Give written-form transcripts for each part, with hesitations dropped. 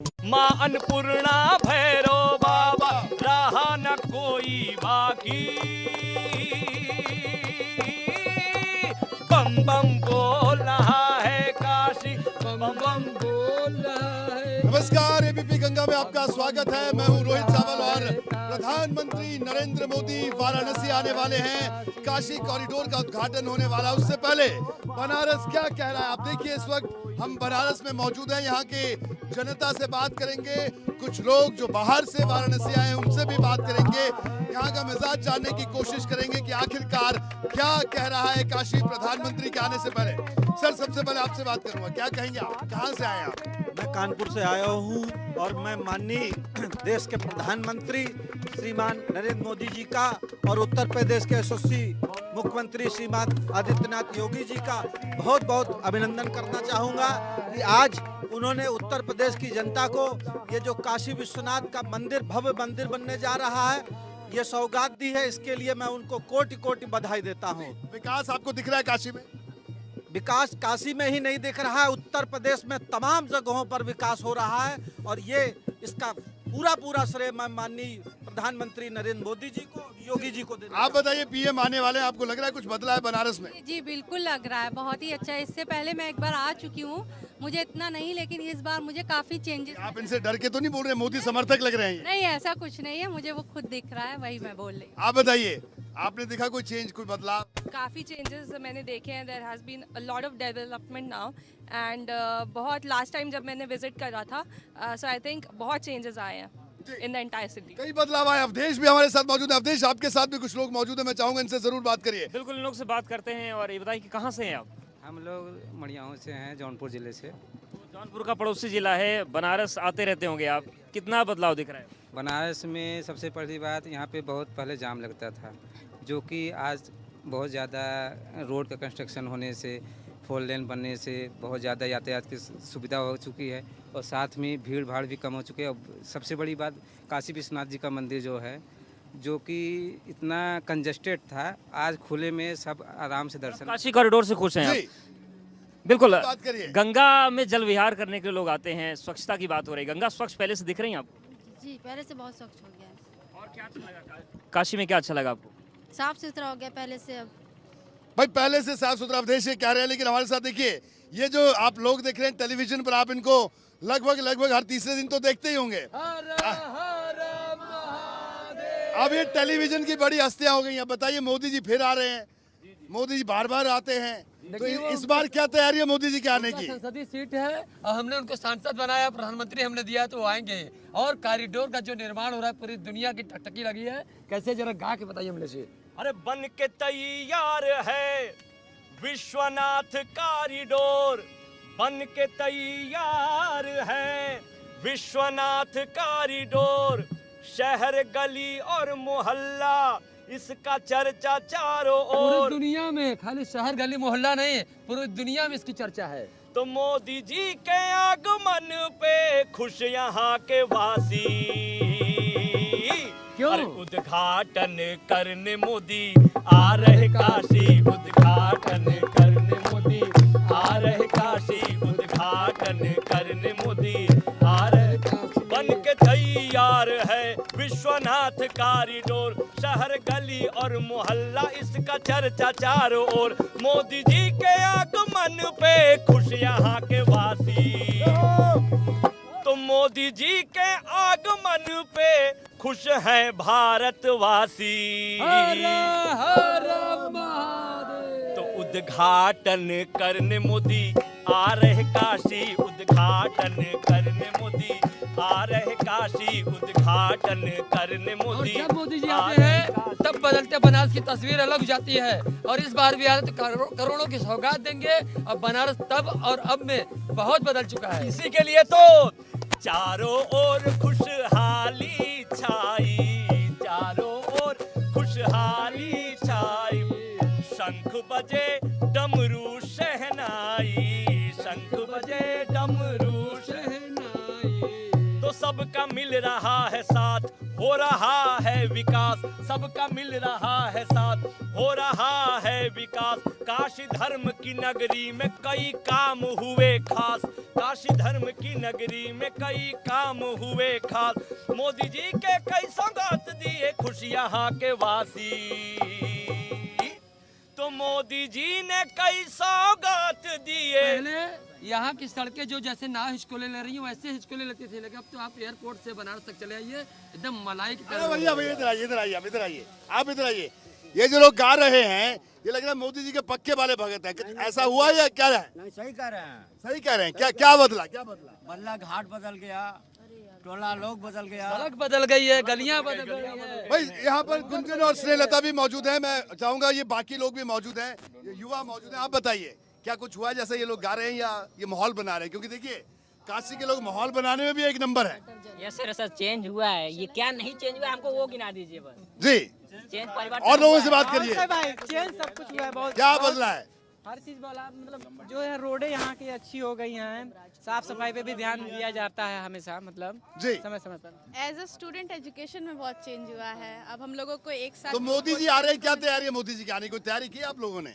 माँ अन्नपूर्णा भैरो बाबा रहा न कोई बाकी। बम बम बोल रहा है काशी, बम बम बोल रहा है। नमस्कार, एबीपी गंगा में आपका स्वागत है। मैं हूं रोहित सावल और प्रधानमंत्री नरेंद्र मोदी वाराणसी आने वाले हैं। काशी कॉरिडोर का उद्घाटन होने वाला, उससे पहले बनारस क्या कह रहा है आप देखिए। इस वक्त हम बनारस में मौजूद हैं, यहाँ के जनता से बात करेंगे। कुछ लोग जो बाहर से वाराणसी आए हैं उनसे भी बात करेंगे, यहाँ का मिजाज जानने की कोशिश करेंगे कि आखिरकार क्या कह रहा है काशी प्रधानमंत्री के आने से पहले। सर, सबसे पहले आपसे बात करूंगा, क्या कहेंगे आप, कहाँ से आए आप? मैं कानपुर से आया हूँ और मैं माननीय देश के प्रधानमंत्री श्रीमान नरेंद्र मोदी जी का और उत्तर प्रदेश के यशस्वी मुख्यमंत्री श्रीमान आदित्यनाथ योगी जी का बहुत बहुत अभिनंदन करना चाहूँगा कि आज उन्होंने उत्तर प्रदेश की जनता को ये जो काशी विश्वनाथ का मंदिर, भव्य मंदिर बनने जा रहा है, ये सौगात दी है। इसके लिए मैं उनको कोटि कोटि बधाई देता हूँ। विकास आपको दिख रहा है काशी में? विकास काशी में ही नहीं दिख रहा है, उत्तर प्रदेश में तमाम जगहों पर विकास हो रहा है और ये इसका पूरा श्रेय मैं माननीय प्रधानमंत्री नरेंद्र मोदी जी को, योगी जी को देना। आप बताइए, पीएम आने वाले हैं, आपको लग रहा है कुछ बदला है बनारस में? जी बिल्कुल लग रहा है, बहुत ही अच्छा है। इससे पहले मैं एक बार आ चुकी हूँ, मुझे इतना नहीं, लेकिन इस बार मुझे काफी चेंजेस। आप इनसे डर के तो नहीं बोल रहे, मोदी समर्थक लग रहे हैं? नहीं, ऐसा कुछ नहीं है, मुझे वो खुद दिख रहा है, वही मैं बोल रही हूँ। आप बताइए, आपने देखा कोई चेंज, कोई बदलाव? काफ़ी चेंजेस मैंने देखे हैं। There has been a lot of development now and बहुत लास्ट टाइम जब मैंने विजिट करा था, सो आई थिंक बहुत चेंजेस आए हैं इन द एंटायर सिटी। कई बदलाव आए। अवधेश भी हमारे साथ मौजूद है। अवधेश, आपके साथ भी कुछ लोग मौजूद है, मैं चाहूंगा इनसे जरूर बात करिए। बिल्कुल, इन लोग से बात करते हैं। और ये बताइए कि कहाँ से हैं आप? हम लोग मड़ियाओं से हैं, जौनपुर जिले से। जौनपुर का पड़ोसी जिला है, बनारस आते रहते होंगे आप, कितना बदलाव दिख रहा है? बनारस में सबसे पहली बात, यहाँ पे बहुत पहले जाम लगता था, जो कि आज बहुत ज़्यादा रोड का कंस्ट्रक्शन होने से, 4 लेन बनने से बहुत ज़्यादा यातायात की सुविधा हो चुकी है और साथ में भीड़ भाड़ भी कम हो चुकी है। और सबसे बड़ी बात, काशी विश्वनाथ जी का मंदिर जो है, जो कि इतना कंजस्टेड था, आज खुले में सब आराम से दर्शन। काशी कॉरिडोर से खुश हैं आप? जी, बिल्कुल। बात करिए। गंगा में जल विहार करने के लिए लोग आते हैं, स्वच्छता की बात हो रही है, गंगा स्वच्छ पहले से दिख रही है आपको? जी, पहले से बहुत स्वच्छ हो गया है। और क्या अच्छा लगा काशी में, क्या अच्छा लगा आपको? साफ सुथरा हो गया पहले से अब। भाई, पहले से साफ सुथरा अवधेश ये कह रहे हैं, लेकिन हमारे साथ देखिए, ये जो आप लोग देख रहे हैं टेलीविजन पर, आप इनको लगभग हर तीसरे दिन तो देखते ही होंगे। अब ये टेलीविजन की बड़ी हस्तियां हो गई हैं। बताइए, मोदी जी फिर आ रहे हैं, मोदी जी बार आते हैं, तो इस बार क्या तैयारी है मोदी जी के आने की? संसदीय सीट है और हमने उनको सांसद बनाया, प्रधानमंत्री हमने दिया, तो वो आएंगे। और कॉरिडोर का जो निर्माण हो रहा है, पूरी दुनिया की टकटकी लगी है। कैसे, जरा गा के बताइए हमने से। अरे बन के तैयार है विश्वनाथ कॉरिडोर, बन के तैयार है विश्वनाथ कॉरिडोर, शहर गली और मोहल्ला इसका चर्चा चारों ओर। पूरी दुनिया में, खाली शहर गली मोहल्ला नहीं, पूरी दुनिया में इसकी चर्चा है। तो मोदी जी के आगमन पे खुश यहाँ के वासी, क्यों? और उद्घाटन करने मोदी आ रहे काशी, उद्घाटन करने मोदी आ रहे काशी, उद्घाटन करने मोदी आ रहे काशी। बन के तैयार है विश्वनाथ कॉरिडोर, शहर गली और मोहल्ला इसका चर्चा चारों ओर। मोदी जी के आगमन पे खुश यहाँ के वासी, तो मोदी जी के आगमन पे खुश हैं भारतवासी। तो उद्घाटन करने मोदी आ रहे काशी, उद्घाटन करने मोदी आ रहे काशी, उद्घाटन करने मोदी। जब मोदी जी आते हैं तब बदलते बनारस की तस्वीर अलग हो जाती है। और इस बार भी आ रहे तो करोड़ों की सौगात देंगे। और बनारस तब और अब में बहुत बदल चुका है। इसी के लिए तो चारों ओर खुशहाली छाई, चारों ओर खुशहाली छाई, शंख बजे डमरू शहनाई, शंख बजे डमरू शहनाई। तो सबका मिल रहा है साथ, हो रहा है विकास, सबका मिल रहा है साथ, हो रहा है विकास। काशी धर्म की नगरी में कई काम हुए खास, काशी धर्म की नगरी में कई काम हुए खास। मोदी जी के कई सौगात दिए खुश यहाँ के वासी, तो मोदी जी ने कई सौगात दिए। पहले यहाँ की सड़कें जो जैसे नाव हिचकोले ले रही हैं वैसे हिचकोले लेती थी, लेकिन अब तो आप एयरपोर्ट से बनारस तक चले आइए एकदम मलाई की तरह। भैया भैया इधर आइए, इधर आइए, आप इधर आइए, आप इधर आइए। ये जो लोग गा रहे हैं ये लग रहा है मोदी जी के पक्के वाले भगत हैं, ऐसा हुआ या क्या है? नहीं, सही कह रहे हैं। सही कह रहे हैं। क्या क्या बदला, क्या बदला? बदला, घाट बदल गया, टोला लोग बदल गया, सड़क बदल गई है, गलियां बदल गई है। भाई यहाँ पर गुंजन और स्नेहलता भी मौजूद है, मैं चाहूंगा ये बाकी लोग भी मौजूद हैं, ये युवा मौजूद हैं। आप बताइए क्या कुछ हुआ जैसे ये लोग गा रहे हैं या ये माहौल बना रहे हैं? क्योंकि देखिए काशी के लोग माहौल बनाने में भी एक नंबर है। यस सर, सर चेंज हुआ है, ये क्या नहीं चेंज हुआ है हमको वो गिना दीजिए बस। जी चेंज परिवार और लोगों से बात करिए, चेंज सब कुछ हुआ है, बहुत क्या बदला है? हर चीज बोला, मतलब जो है रोडें यहाँ की अच्छी हो गई हैं, साफ सफाई पे भी ध्यान दिया जाता है हमेशा, मतलब जी समय समय पर। एज अ स्टूडेंट एजुकेशन में बहुत चेंज हुआ है, अब हम लोगों को एक साथ। तो मोदी जी आ रहे हैं, क्या तैयारी है मोदी जी की आने की? कोई तैयारी की आप लोगों ने?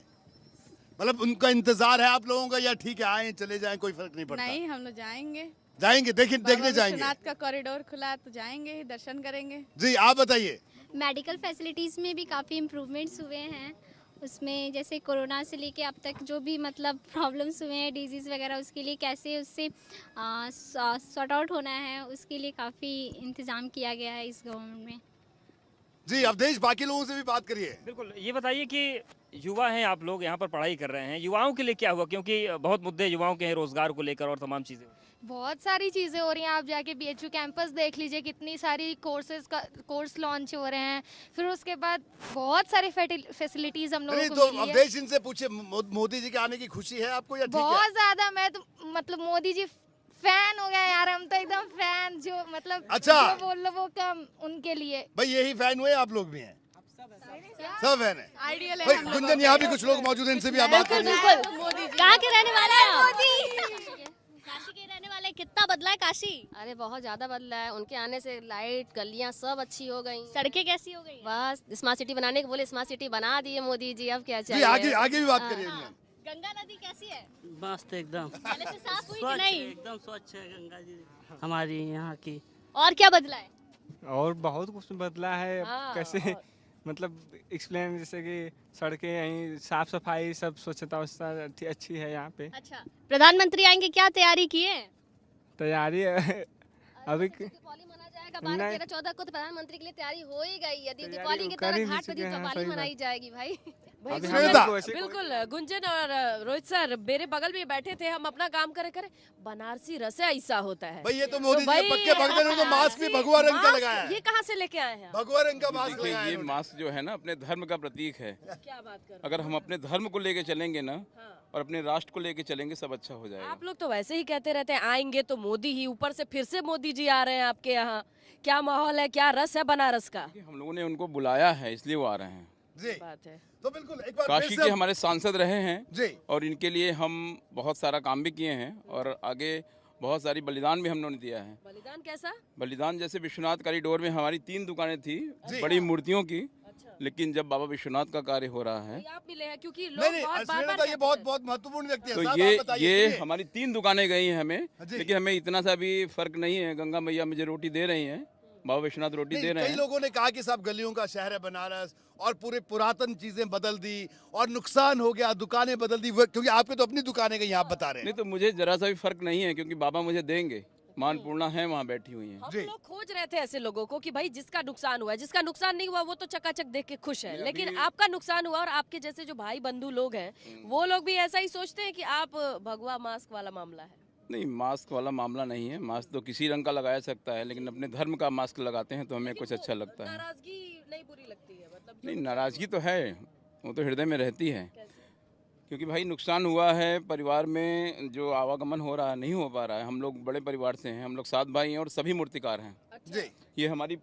मतलब उनका इंतजार है आप लोगों का या ठीक है आए चले जाएं कोई फर्क नहीं पड़ता? नहीं, हम लोग जाएंगे, जाएंगे, देखने जाएंगे। विश्वनाथ का कॉरिडोर खुला तो जाएंगे ही, दर्शन करेंगे। जी आप बताइए। मेडिकल फैसिलिटीज़ में भी काफ़ी इम्प्रूवमेंट्स हुए हैं, उसमें जैसे कोरोना से लेके अब तक जो भी मतलब प्रॉब्लम्स हुए हैं, डिजीज़ वगैरह, उसके लिए कैसे उससे सॉर्ट आउट होना है, उसके लिए काफ़ी इंतज़ाम किया गया है इस गवर्नमेंट में। जी अवधेश, बाकी लोगों से भी बात करिए। बिल्कुल, ये बताइए कि युवा हैं आप लोग, यहाँ पर पढ़ाई कर रहे हैं, युवाओं के लिए क्या हुआ? क्योंकि बहुत मुद्दे युवाओं के हैं, रोजगार को लेकर और तमाम चीज़ें। बहुत सारी चीज़ें हो रही हैं, आप जाके बीएचयू कैंपस देख लीजिए, कितनी सारी कोर्स लॉन्च हो रहे हैं, फिर उसके बाद बहुत सारे फैसिलिटीज़ हम लोगों को तो मिली है। अवधेश इनसे पूछे मोदी जी के आने की खुशी है आपको या ठीक है? बहुत ज़्यादा, मैं तो मतलब मोदी जी फैन हो गया यार, हम तो एकदम फैन, जो मतलब अच्छा, जो बोल लो वो कम उनके लिए। भाई यही फैन हुए आप लोग भी हैं? सब फैन है। आइडियल है। भाई गुंजन, यहाँ भी कुछ लोग मौजूद हैं, इनसे भी आप बात करिए। कहाँ के रहने वाले हैं आप? काशी के रहने वाले। कितना बदला है काशी? अरे बहुत ज्यादा बदला है, उनके आने से लाइट गलियां सब अच्छी हो गई। सड़कें कैसी हो गई? बस स्मार्ट सिटी बनाने के बोले, स्मार्ट सिटी बना दिए मोदी जी, अब क्या जी चाहिए? आगे भी बात करिए। गंगा नदी कैसी है? मस्त एकदम, पहले से साफ हुई कि नहीं? एकदम स्वच्छ है गंगा जी हमारी यहाँ की। और क्या बदला है? और बहुत कुछ बदला है। हाँ, कैसे मतलब एक्सप्लेन, जैसे कि सड़कें यहीं साफ सफाई सब स्वच्छता अच्छी है यहाँ पे। अच्छा, प्रधानमंत्री आएंगे, क्या तैयारी की है? तैयारी अभी मना जाएगा 12, 13, 14 को, तो प्रधानमंत्री के लिए तैयारी हो ही गई है। दीपावली की तरह घाट पे दीपावली मनाई जाएगी भाई। बिल्कुल गुंजन और रोहित सर मेरे बगल में बैठे थे, हम अपना काम करे बनारसी रसे ऐसा होता है। भाई ये तो मोदी जी के पक्के भक्त हैं, उनको मास्क भी भगवा रंग का लगाया है। ये कहाँ से लेके आए हैं? भगवा रंग का मास्क लगाया है। ये मास्क जो है ना अपने धर्म का प्रतीक है। क्या बात कर रहे हैं? अगर हम अपने धर्म को लेके चलेंगे ना और अपने राष्ट्र को लेके चलेंगे, सब अच्छा हो जाएगा। आप लोग तो वैसे ही कहते रहते हैं आएंगे तो मोदी ही, ऊपर से फिर से मोदी जी आ रहे हैं आपके यहाँ। क्या माहौल है, क्या रस है बनारस का? हम लोगों ने उनको बुलाया है इसलिए वो आ रहे हैं। जी बात है। तो बिल्कुल एक बार काशी के हमारे सांसद रहे हैं जी, और इनके लिए हम बहुत सारा काम भी किए हैं और आगे बहुत सारी बलिदान भी हम लोगों ने दिया है। बलिदान कैसा? बलिदान जैसे विश्वनाथ कॉरिडोर में हमारी 3 दुकानें थी बड़ी मूर्तियों की, लेकिन जब बाबा विश्वनाथ का कार्य हो रहा है, आप मिले हैं क्योंकि लोग बहुत बार ये बहुत महत्वपूर्ण व्यक्ति है। तो ये हमारी 3 दुकानें गई हैं हमें, लेकिन हमें इतना सा भी फर्क नहीं है। गंगा मैया मुझे रोटी दे रही हैं, बाबा विश्वनाथ रोटी दे रहे हैं। कई लोगों ने कहा कि साहब गलियों का शहर है बनारस और पूरे पुरातन चीजें बदल दी और नुकसान हो गया, दुकानें बदल दी, क्योंकि आपके तो अपनी दुकानें गई, आप बता रहे हैं। नहीं तो मुझे जरा सा भी फर्क नहीं है, क्योंकि बाबा मुझे देंगे। मानपूर्णा है वहाँ बैठी हुई है। हम लोग खोज रहे थे ऐसे लोगों को कि भाई जिसका नुकसान हुआ है, जिसका नुकसान नहीं हुआ वो तो चकाचक देख के खुश है, लेकिन आपका नुकसान हुआ और आपके जैसे जो भाई बंधु लोग हैं वो लोग भी ऐसा ही सोचते हैं कि आप भगवा मास्क वाला मामला है। नहीं, मास्क वाला मामला नहीं है। मास्क तो किसी रंग का लगाया सकता है, लेकिन अपने धर्म का मास्क लगाते हैं तो हमें कुछ अच्छा लगता है। नाराजगी नहीं बुरी लगती है? मतलब नहीं, नाराजगी तो है, वो तो हृदय में रहती है, क्योंकि भाई नुकसान हुआ है। परिवार में जो आवागमन हो रहा है नहीं हो पा रहा है। हम लोग बड़े परिवार से हैं, हम लोग 7 भाई हैं और सभी मूर्तिकार हैं। जी, ये हमारी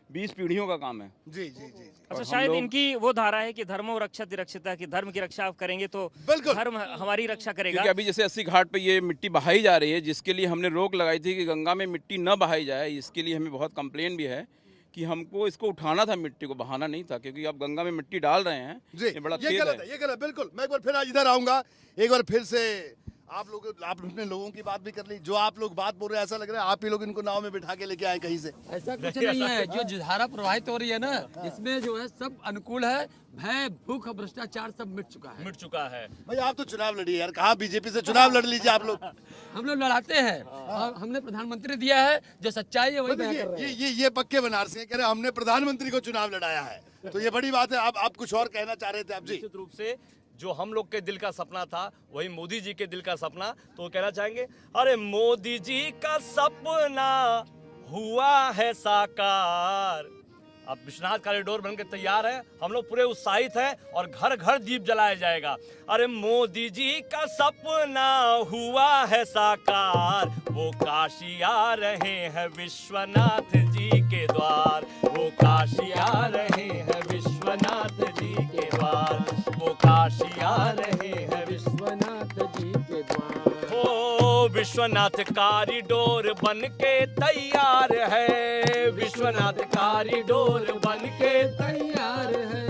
20 पीढ़ियों का काम है। जी जी जी। अच्छा, शायद इनकी वो धारा है कि धर्मो रक्षत रक्षिता, कि धर्म की रक्षा आप करेंगे तो धर्म हमारी रक्षा करेगा। क्योंकि अभी जैसे 80 घाट पे ये मिट्टी बहाई जा रही है, जिसके लिए हमने रोक लगाई थी कि गंगा में मिट्टी न बहाई जाए। इसके लिए हमें बहुत कंप्लेन भी है कि हमको इसको उठाना था, मिट्टी को बहाना नहीं था, क्योंकि आप गंगा में मिट्टी डाल रहे हैं जी, ये बड़ा ये खेद गलत है, ये गलत, बिल्कुल। मैं एक बार फिर आज इधर आऊंगा, एक बार फिर से आप अपने लोगों की बात भी कर ली। जो आप लोग बात बोल रहे हैं, ऐसा लग रहा है आप ही लोग इनको नाव में बिठा के लेके आए कहीं से। ऐसा कुछ नहीं है, जो धारा प्रवाहित हो रही है ना, इसमें जो है सब अनुकूल है। भय, भूख, भ्रष्टाचार सब मिट चुका है। भाई आप तो चुनाव लड़िए यार, कहा बीजेपी से चुनाव लड़ लीजिए आप लोग। हम लोग लड़ाते हैं और हमने प्रधानमंत्री दिया है, जो सच्चाई है वही बयां कर रहे हैं। ये पक्के बनारसी हैं, कह रहे हमने प्रधानमंत्री को चुनाव लड़ाया है, तो ये बड़ी बात है। आप कुछ और कहना चाह रहे थे आप जी? निश्चित रूप से जो हम लोग के दिल का सपना था वही मोदी जी के दिल का सपना, तो कहना चाहेंगे अरे मोदी जी का सपना हुआ है साकार। अब विश्वनाथ कॉरिडोर बनकर तैयार है, हम लोग पूरे उत्साहित हैं और घर घर दीप जलाया जाएगा। अरे मोदी जी का सपना हुआ है साकार, वो काशी आ रहे हैं विश्वनाथ जी के द्वार, वो काशी आ रहे हैं विश्वनाथ जी के द्वार, वो काशी आ रहे हैं विश्वनाथ जी के द्वार। ओ विश्वनाथ कॉरिडोर बन के तैयार है, विश्वनाथ कॉरिडोर बन के तैयार है,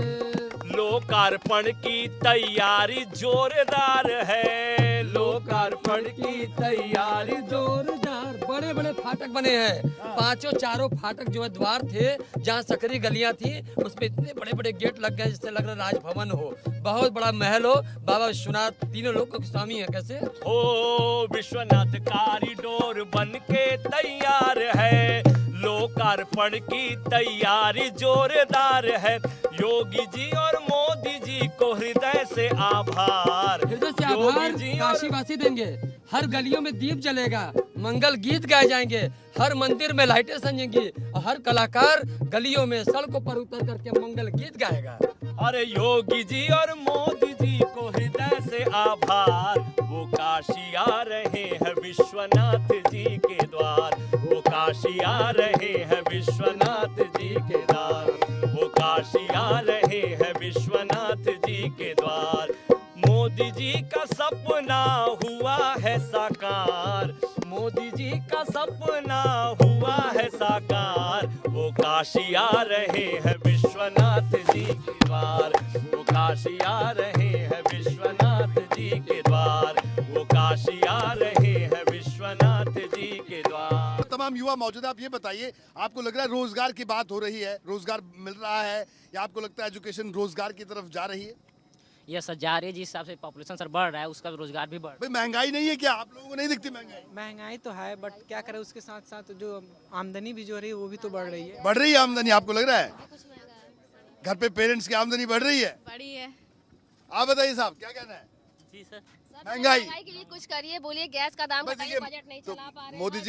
लोकार्पण की तैयारी जोरदार है, लोकार्पण की तैयारी जोरदार। बड़े बड़े फाटक बने हैं, पांचों चारों फाटक जो है द्वार थे, जहाँ सकरी गलियां थी, उसमें इतने बड़े बड़े गेट लग गए जिससे लग रहा राजभवन हो, बहुत बड़ा महल हो। बाबा विश्वनाथ तीनों लोगों के स्वामी है। कैसे ओ विश्वनाथ कॉरिडोर बन के तैयार है, लोकार्पण की तैयारी जोरदार है, योगी जी और मोदी जी को हृदय से आभार, हृदय से आभार काशीवासी देंगे। हर गलियों में दीप जलेगा, मंगल गीत गाए जाएंगे, हर मंदिर में लाइटें सजेंगी और हर कलाकार गलियों में सड़कों पर उतर करके मंगल गीत गाएगा। अरे योगी जी और मोदी जी को हृदय से आभार, वो काशी आ रहे हैं विश्वनाथ जी के द्वार, वो काशी आ रहे हैं विश्वनाथ जी के द्वार, वो काशी आ रहे हैं विश्वनाथ जी के द्वार। मोदी जी का सपना हुआ है साकार, मोदी जी का सपना हुआ है साकार, वो काशी आ रहे हैं विश्वनाथ जी के द्वार, वो काशी आ रहे हैं विश्वनाथ जी के द्वार, वो काशी आ रहे हैं विश्वनाथ जी के द्वार। तमाम युवा मौजूद है, आप ये बताइए, आपको लग रहा है रोजगार की बात हो रही है, रोजगार मिल रहा है, या आपको लगता है एजुकेशन रोजगार की तरफ जा रही है? ये सर जा रही है, जिस हिसाब से पॉपुलेशन सर बढ़ रहा है उसका रोजगार भी बढ़ रहा है। भाई महंगाई नहीं है क्या? आप लोगों को नहीं दिखती महंगाई? महंगाई तो है, बट क्या करें, उसके साथ साथ जो आमदनी भी जो हो रही है वो भी तो बढ़ रही है। बढ़ रही है आमदनी? आपको लग रहा है घर पे पेरेंट्स की आमदनी बढ़ रही है? बड़ी है। आप बताइए साहब, क्या कहना है? जी सर, महंगाई के लिए कुछ करिए, बोलिए गैस का दाम घटाइए, बजट नहीं चला पा रहे। मोदी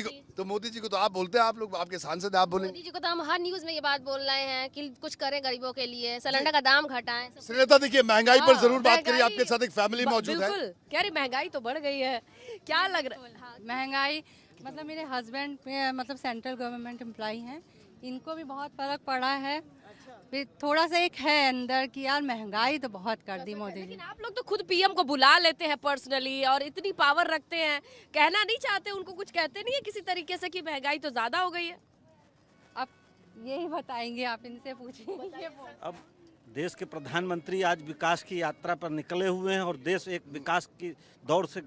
जी को तो आप बोलते हैं, आप लोग आपके सांसद आप बोलेंगे। मोदी जी को तो हम हर न्यूज में ये बात बोल रहे हैं कि कुछ करें गरीबों के लिए, सिलेंडर का दाम घटाएं। श्रीलता देखिए, महंगाई पर जरूर बात करिए, आपके साथ एक फैमिली मौजूद है। बिल्कुल, क्या रही महंगाई तो बढ़ गई है, क्या लग रहा है? महंगाई मतलब मेरे हस्बैंड मतलब सेंट्रल गवर्नमेंट एम्प्लॉई हैं, इनको भी बहुत फर्क पड़ा है। फिर थोड़ा सा एक है अंदर कि यार महंगाई तो बहुत कर दी मोदी जी। लेकिन आप लोग तो खुद पीएम को बुला लेते हैं पर्सनली और इतनी पावर रखते हैं, कहना नहीं चाहते, उनको कुछ कहते नहीं है किसी तरीके से कि महंगाई तो ज्यादा हो गई है? अब यही बताएंगे, आप इनसे पूछिए। अब देश के प्रधानमंत्री आज विकास की यात्रा पर निकले हुए हैं और देश एक विकास की दौड़ से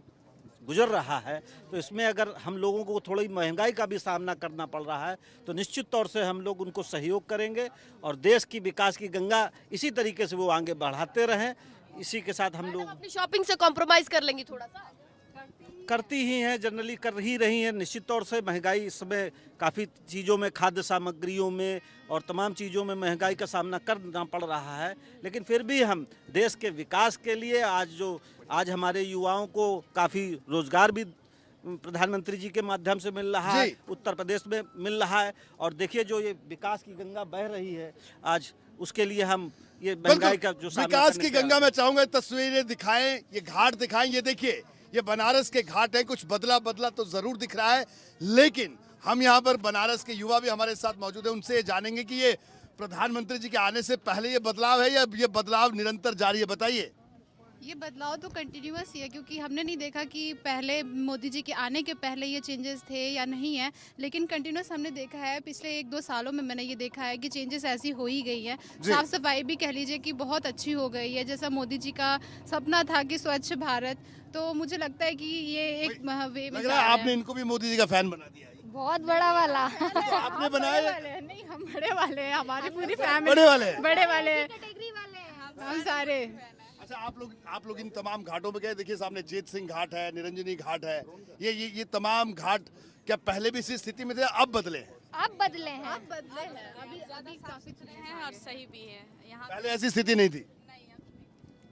गुजर रहा है, तो इसमें अगर हम लोगों को थोड़ी महंगाई का भी सामना करना पड़ रहा है तो निश्चित तौर से हम लोग उनको सहयोग करेंगे और देश की विकास की गंगा इसी तरीके से वो आगे बढ़ाते रहें। इसी के साथ हम लोग अपनी शॉपिंग से कॉम्प्रोमाइज कर लेंगी, थोड़ा सा करती ही हैं, जनरली कर ही रही हैं। निश्चित तौर से महंगाई इस समय काफ़ी चीज़ों में, खाद्य सामग्रियों में और तमाम चीज़ों में महंगाई का सामना करना पड़ रहा है, लेकिन फिर भी हम देश के विकास के लिए आज हमारे युवाओं को काफ़ी रोजगार भी प्रधानमंत्री जी के माध्यम से मिल रहा है, उत्तर प्रदेश में मिल रहा है। और देखिए जो ये विकास की गंगा बह रही है आज, उसके लिए हम ये महंगाई का जो विकास की गंगा, मैं चाहूंगा तस्वीरें दिखाएं, ये घाट दिखाएं। ये देखिए, ये बनारस के घाट है, कुछ बदला तो जरूर दिख रहा है, लेकिन हम यहाँ पर बनारस के युवा भी हमारे साथ मौजूद है, उनसे जानेंगे कि ये प्रधानमंत्री जी के आने से पहले ये बदलाव है या ये बदलाव निरंतर जारी है। बताइए। ये बदलाव तो कंटिन्यूअस ही है, क्योंकि हमने नहीं देखा कि पहले मोदी जी के आने के पहले ये चेंजेस थे या नहीं है, लेकिन कंटिन्यूअस हमने देखा है। पिछले 1-2 सालों में मैंने ये देखा है कि चेंजेस ऐसी हो ही गई है। साफ सफाई भी कह लीजिए कि बहुत अच्छी हो गई है, जैसा मोदी जी का सपना था कि स्वच्छ भारत, तो मुझे लगता है कि ये एक वे में लग रहा है आपने इनको भी मोदी जी का फैन बना दिया है। बहुत बड़ा वाला तो आपने बनाया नहीं, हम बड़े वाले हैं, हमारी पूरी फैमिली बड़े वाले हम सारे। अच्छा, आप लोग इन तमाम घाटों में गए, देखिए सामने जेत सिंह घाट है, निरंजनी घाट है, ये तमाम घाट क्या पहले भी इसी स्थिति में थे, अब बदले हैं? अब बदले हैं, अभी काफी हैं और सही भी है। यहाँ पहले ऐसी स्थिति नहीं थी।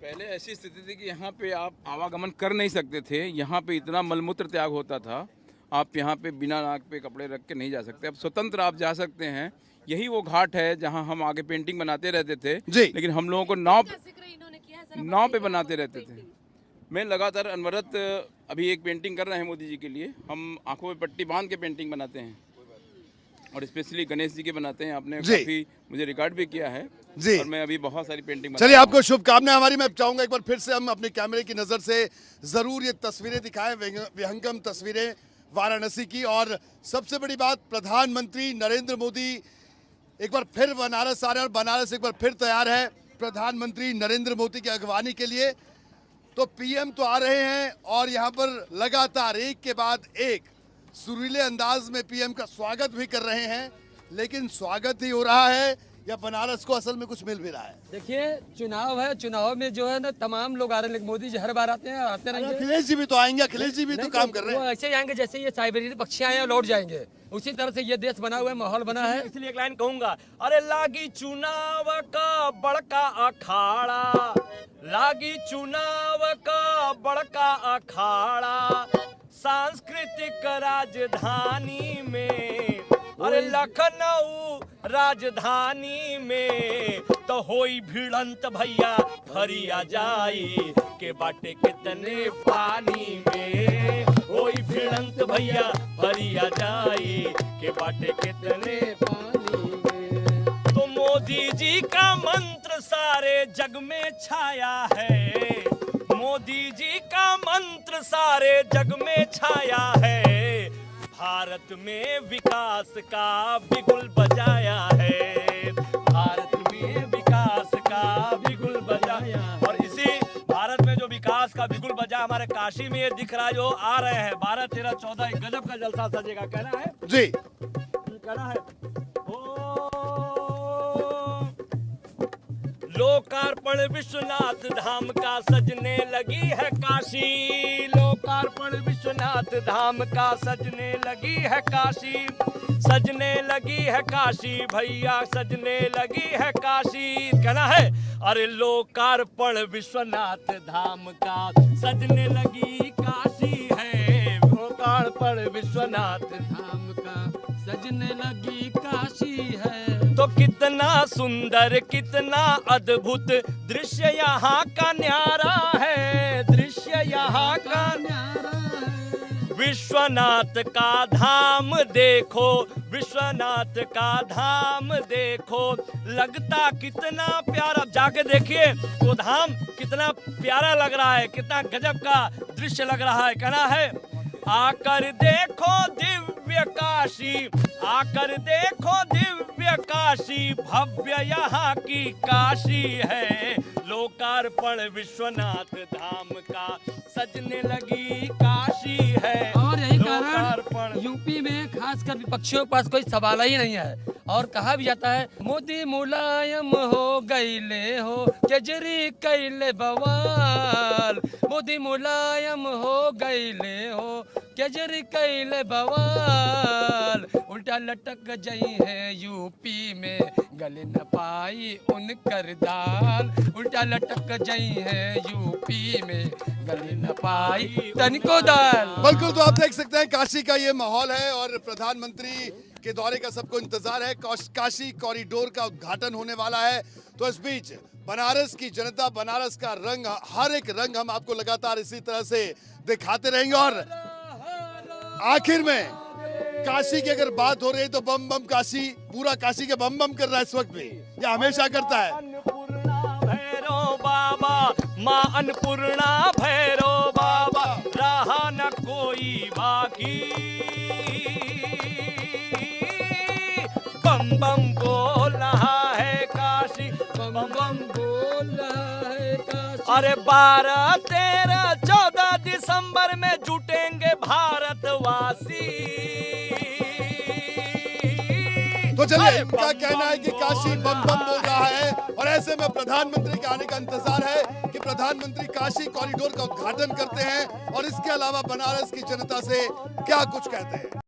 पहले ऐसी स्थिति थी कि यहाँ पे आप आवागमन कर नहीं सकते थे, यहाँ पे इतना मलमूत्र त्याग होता था, आप यहाँ पे बिना नाक पे कपड़े रख के नहीं जा सकते। अब स्वतंत्र आप जा सकते हैं। यही वो घाट है जहाँ हम आगे पेंटिंग बनाते रहते थे, लेकिन हम लोगों को नाव पे बनाते रहते थे। मैं लगातार अनवरत अभी एक पेंटिंग कर रहे हैं मोदी जी के लिए। हम आंखों में पट्टी बांध के पेंटिंग बनाते हैं और स्पेशली गणेश जी के बनाते हैं। आपने काफी मुझे रिकॉर्ड भी किया है और मैं अभी बहुत सारी पेंटिंग। चलिए, आपको शुभकामनाएं हमारी। मैं चाहूंगा एक बार फिर से हम अपने कैमरे की नजर से जरूर ये तस्वीरें दिखाएं, विहंगम तस्वीरें वाराणसी की। और सबसे बड़ी बात, प्रधानमंत्री नरेंद्र मोदी एक बार फिर बनारस आ रहे हैं और बनारस एक बार फिर तैयार है प्रधानमंत्री नरेंद्र मोदी की अगवानी के लिए। तो पीएम तो आ रहे हैं और यहाँ पर लगातार एक के बाद एक सुरीले अंदाज में पीएम का स्वागत भी कर रहे हैं। लेकिन स्वागत ही हो रहा है या बनारस को असल में कुछ मिल भी रहा है? देखिए, चुनाव है, चुनाव में जो है ना तमाम लोग आ रहे हैं, लेकिन मोदी जी हर बार आते हैं, आते रहेंगे। अखिलेश जी भी तो आएंगे, अखिलेश जी भी तो काम कर रहे हैं। वो ऐसे ही आएंगे जैसे ये साइबेरियन पक्षी आए और लौट जाएंगे। उसी तरह से ये देश बना हुआ है, माहौल बना है। इसलिए एक लाइन कहूंगा, अरे लागी चुनाव का बड़का अखाड़ा, लागी चुनाव का बड़का अखाड़ा, सांस्कृतिक राजधानी में, अरे लखनऊ राजधानी में तो होई भिड़ंत भैया फरिया जाई के बाटे कितने पानी में, होई भिड़ंत भैया फरिया जाई के बाटे कितने पानी में। तो मोदी जी का मंत्र सारे जग में छाया है, मोदी जी का मंत्र सारे जग में छाया है, भारत में विकास का बिगुल बजाया है, भारत में विकास का बिगुल बजाया। और इसी भारत में जो विकास का बिगुल बजा हमारे काशी में ये दिख रहा है, जो आ रहे हैं 12, 13, 14 गजब का जलसा सजेगा। कहना है जी, कहना है लोकार्पण विश्वनाथ धाम का सजने लगी है काशी, लोकार्पण विश्वनाथ धाम का सजने लगी है काशी, सजने लगी है काशी भैया, सजने लगी है काशी। कहना है, अरे लोकार्पण विश्वनाथ धाम का सजने लगी काशी है, लोकार्पण विश्वनाथ धाम का सजने लगी काशी है। तो कितना सुंदर, कितना अद्भुत दृश्य यहाँ का न्यारा है, दृश्य यहाँ का न्यारा है। विश्वनाथ का धाम देखो, विश्वनाथ का धाम देखो, लगता कितना प्यारा। जाके देखिए वो धाम कितना प्यारा लग रहा है, कितना गजब का दृश्य लग रहा है। कहना है, आकर देखो दिव्य काशी, आकर देखो दिव्य काशी, भव्य यहाँ की काशी है, लोकार्पण विश्वनाथ धाम का सजने लगी काशी है। और यही कारण यूपी में खासकर विपक्षियों के पास कोई सवाल ही नहीं है। और कहा भी जाता है, मोदी मुलायम हो गईले हो, केजरी कैले बवाल, मोदी मुलायम हो गईले हो, केजरी कैले बवाल, उल्टा लटक जई है यूपी में, गले न पाई उनकर दाल, उल्टा लटक जई है यूपी में, गले न पाई तनिको दाल। बिल्कुल, तो आप देख सकते हैं काशी का ये माहौल है और प्रधानमंत्री के दौरे का सबको इंतजार है। काशी कॉरिडोर का उद्घाटन होने वाला है। तो इस बीच बनारस की जनता, बनारस का रंग, हर एक रंग हम आपको लगातार इसी तरह से दिखाते रहेंगे। और आखिर में काशी की अगर बात हो रही है तो बम बम काशी, पूरा काशी के बम बम कर रहा है इस वक्त भी, या हमेशा करता है। भैरव बाबा माँ अन्नपूर्णा भैरो बाबा रहा न कोई बाकी। बम बम बोल रहा है काशी, बम बम बोल रहा है काशी। अरे 12, 13, 14 दिसंबर में जुटेंगे भारतवासी। तो चलिए, इनका कहना है कि काशी बम बम बोल रहा है और ऐसे में प्रधानमंत्री के आने का इंतजार है कि प्रधानमंत्री काशी कॉरिडोर का उद्घाटन करते हैं और इसके अलावा बनारस की जनता से क्या कुछ कहते हैं।